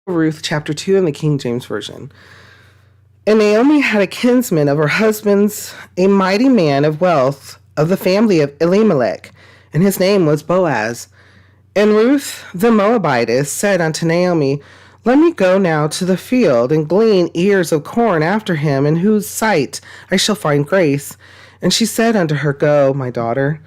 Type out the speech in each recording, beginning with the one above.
Ruth chapter 2 in the King James Version. And Naomi had a kinsman of her husband's, a mighty man of wealth of the family of Elimelech, and his name was Boaz. And Ruth the Moabitess said unto Naomi, Let me go now to the field and glean ears of corn after him, in whose sight I shall find grace. And she said unto her, Go, my daughter.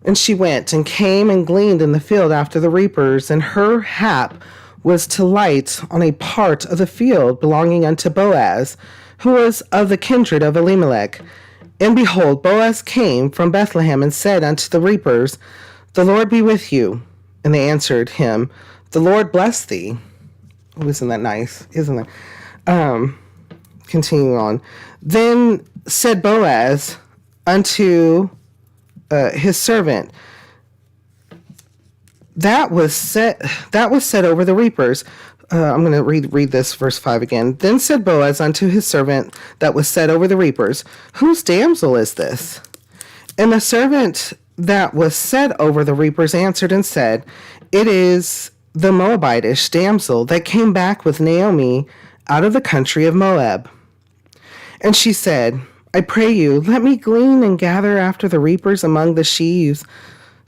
And she went and came and gleaned in the field after the reapers, and her hap was to light on a part of the field belonging unto Boaz, who was of the kindred of Elimelech. And behold, Boaz came from Bethlehem and said unto the reapers, The Lord be with you. And they answered him, The Lord bless thee. Oh, isn't that nice? Isn't that? Continuing on. Then said Boaz unto his servant, that was set over the reapers. I'm going to read this verse 5 again. Then said Boaz unto his servant that was set over the reapers, Whose damsel is this? And the servant that was set over the reapers answered and said, It is the Moabitish damsel that came back with Naomi out of the country of Moab. And she said, I pray you, let me glean and gather after the reapers among the sheaves.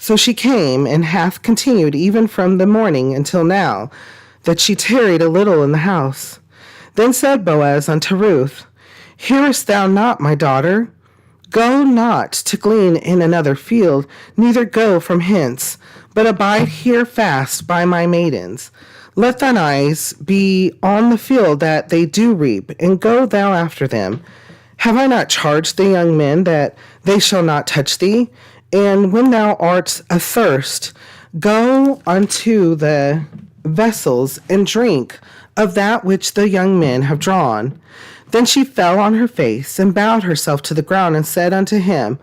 So she came, and hath continued even from the morning until now, that she tarried a little in the house. Then said Boaz unto Ruth, Hearest thou not, my daughter? Go not to glean in another field, neither go from hence, but abide here fast by my maidens. Let thine eyes be on the field that they do reap, and go thou after them. Have I not charged the young men that they shall not touch thee? And when thou art athirst, go unto the vessels and drink of that which the young men have drawn. Then she fell on her face and bowed herself to the ground and said unto him,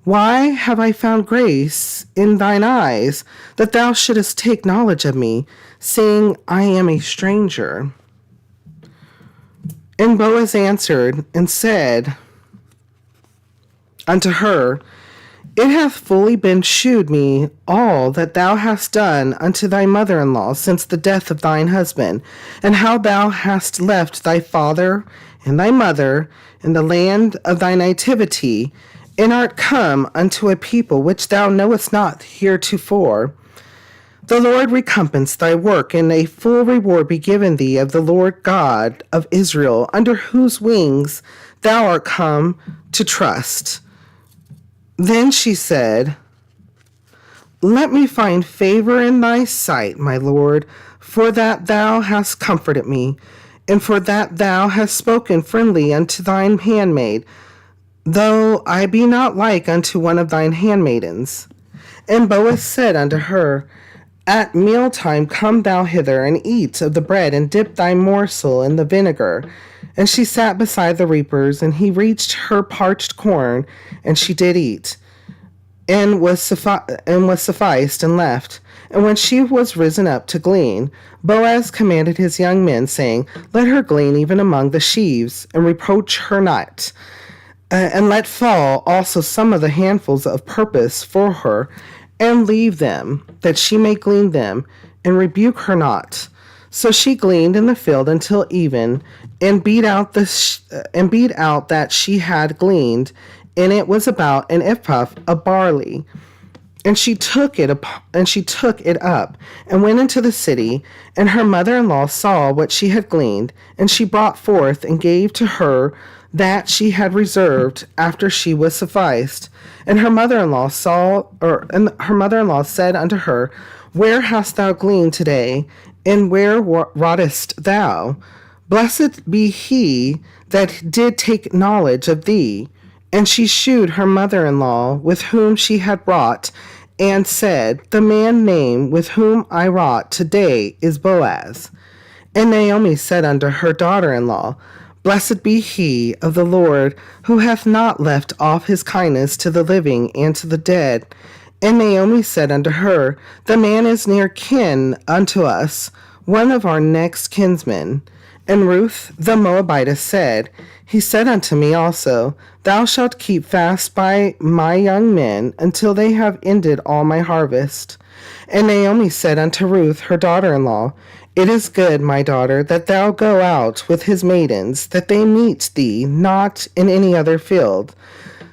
Why have I found grace in thine eyes, that thou shouldest take knowledge of me, seeing I am a stranger? And Boaz answered and said unto her, It hath fully been shewed me all that thou hast done unto thy mother-in-law since the death of thine husband, and how thou hast left thy father and thy mother in the land of thy nativity, and art come unto a people which thou knowest not heretofore. The Lord recompense thy work, and a full reward be given thee of the Lord God of Israel, under whose wings thou art come to trust. Then she said, Let me find favor in thy sight, my Lord, for that thou hast comforted me, and for that thou hast spoken friendly unto thine handmaid, though I be not like unto one of thine handmaidens. And Boaz said unto her, At mealtime come thou hither, and eat of the bread, and dip thy morsel in the vinegar. And she sat beside the reapers, and he reached her parched corn, and she did eat, and was sufficed, and left. And when she was risen up to glean, Boaz commanded his young men, saying, Let her glean even among the sheaves, and reproach her not. And let fall also some of the handfuls of purpose for her, and leave them, that she may glean them, and rebuke her not. So she gleaned in the field until even, and beat out that she had gleaned, and it was about an ephah of barley. And she took it up, and went into the city. And her mother-in-law saw what she had gleaned, and she brought forth and gave to her that she had reserved after she was sufficed. And her mother-in-law said unto her, Where hast thou gleaned today, and where wroughtest thou? Blessed be he that did take knowledge of thee. And she shewed her mother-in-law with whom she had wrought, and said, The man named with whom I wrought today is Boaz. And Naomi said unto her daughter-in-law, Blessed be he of the Lord, who hath not left off his kindness to the living and to the dead. And Naomi said unto her, The man is near kin unto us, one of our next kinsmen. And Ruth the Moabitess said, He said unto me also, Thou shalt keep fast by my young men until they have ended all my harvest. And Naomi said unto Ruth her daughter-in-law, It is good, my daughter, that thou go out with his maidens, that they meet thee not in any other field.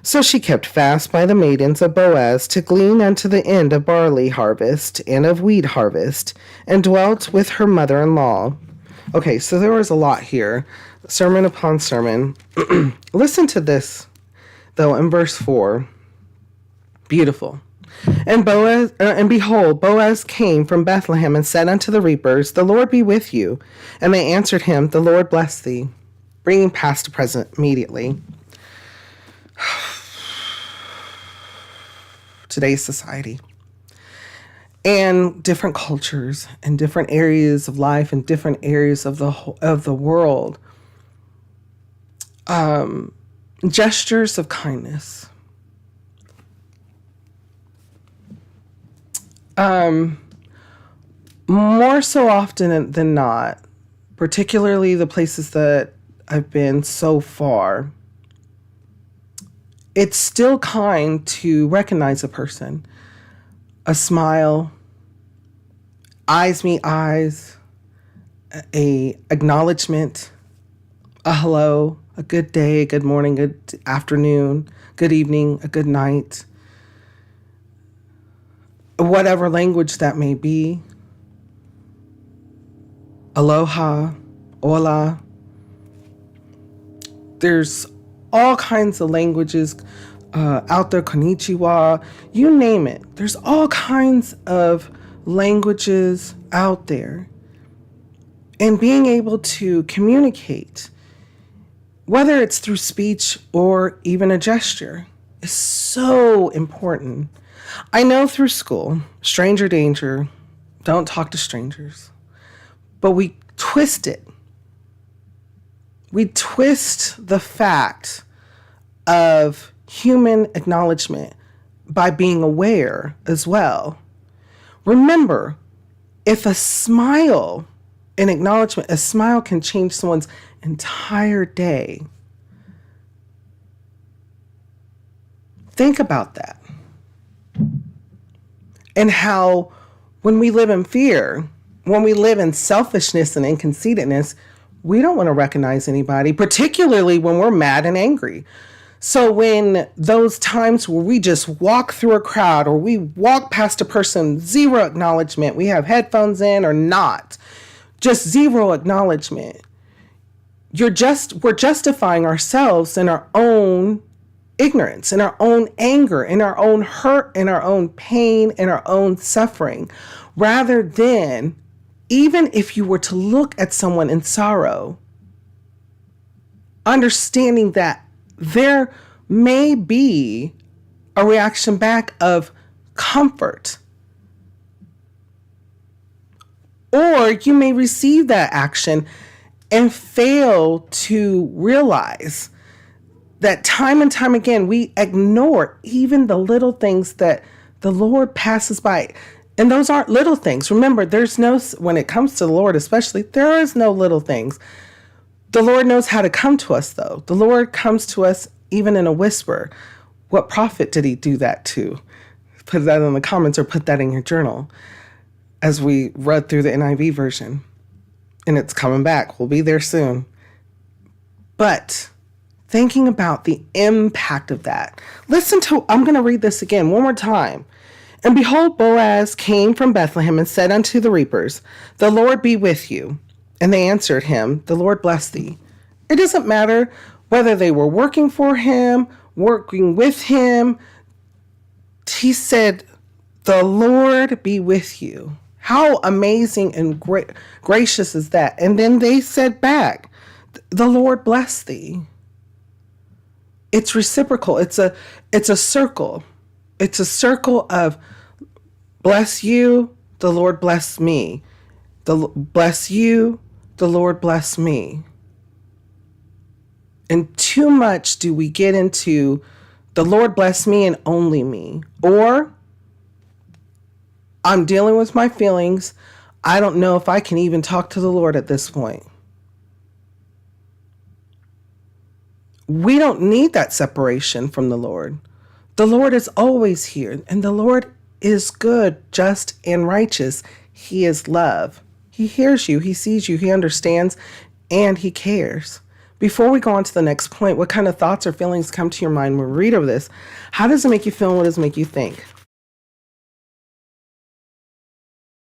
So she kept fast by the maidens of Boaz to glean unto the end of barley harvest and of wheat harvest, and dwelt with her mother-in-law. Okay, so there was a lot here, sermon upon sermon. Listen to this, though, in verse 4. Beautiful. And behold, Boaz came from Bethlehem and said unto the reapers, The Lord be with you. And they answered him, The Lord bless thee. Bringing past to present immediately. Today's society. And different cultures and different areas of life and different areas of the world. Gestures of kindness. More so often than not, particularly the places that I've been so far, it's still kind to recognize a person. A smile, eyes meet eyes, a acknowledgement, a hello, a good day, good morning, good afternoon, good evening, a good night, whatever language that may be. Aloha, hola. There's all kinds of languages out there, konnichiwa, you name it. There's all kinds of languages out there. And being able to communicate, whether it's through speech or even a gesture, is so important. I know through school, stranger danger, don't talk to strangers. But we twist it. We twist the fact of human acknowledgement by being aware as well. Remember, if a smile, an acknowledgement, a smile can change someone's entire day. Think about that. And how when we live in fear, when we live in selfishness and inconceitedness, we don't want to recognize anybody, particularly when we're mad and angry. So when those times where we just walk through a crowd or we walk past a person, zero acknowledgement, we have headphones in or not, just zero acknowledgement. We're justifying ourselves in our own ignorance, in our own anger, in our own hurt, in our own pain, in our own suffering, rather than, even if you were to look at someone in sorrow, understanding that there may be a reaction back of comfort. Or you may receive that action and fail to realize that time and time again, we ignore even the little things that the Lord passes by. And those aren't little things. Remember, when it comes to the Lord especially, there is no little things. The Lord knows how to come to us, though. The Lord comes to us even in a whisper. What prophet did he do that to? Put that in the comments or put that in your journal as we read through the NIV version. And it's coming back. We'll be there soon. But thinking about the impact of that. I'm going to read this again one more time. And behold, Boaz came from Bethlehem and said unto the reapers, The Lord be with you. And they answered him, The Lord bless thee. It doesn't matter whether they were working for him, working with him. He said, The Lord be with you. How amazing and gracious is that? And then they said back, The Lord bless thee. It's reciprocal. It's a circle. It's a circle of bless you, the Lord bless me. Bless you, the Lord bless me. And too much do we get into the Lord bless me and only me. Or I'm dealing with my feelings. I don't know if I can even talk to the Lord at this point. We don't need that separation from the Lord. The Lord is always here, and the Lord is good, just, and righteous. He is love. He hears you, he sees you, he understands, and he cares. Before we go on to the next point, what kind of thoughts or feelings come to your mind when we read over this? How does it make you feel and what does it make you think?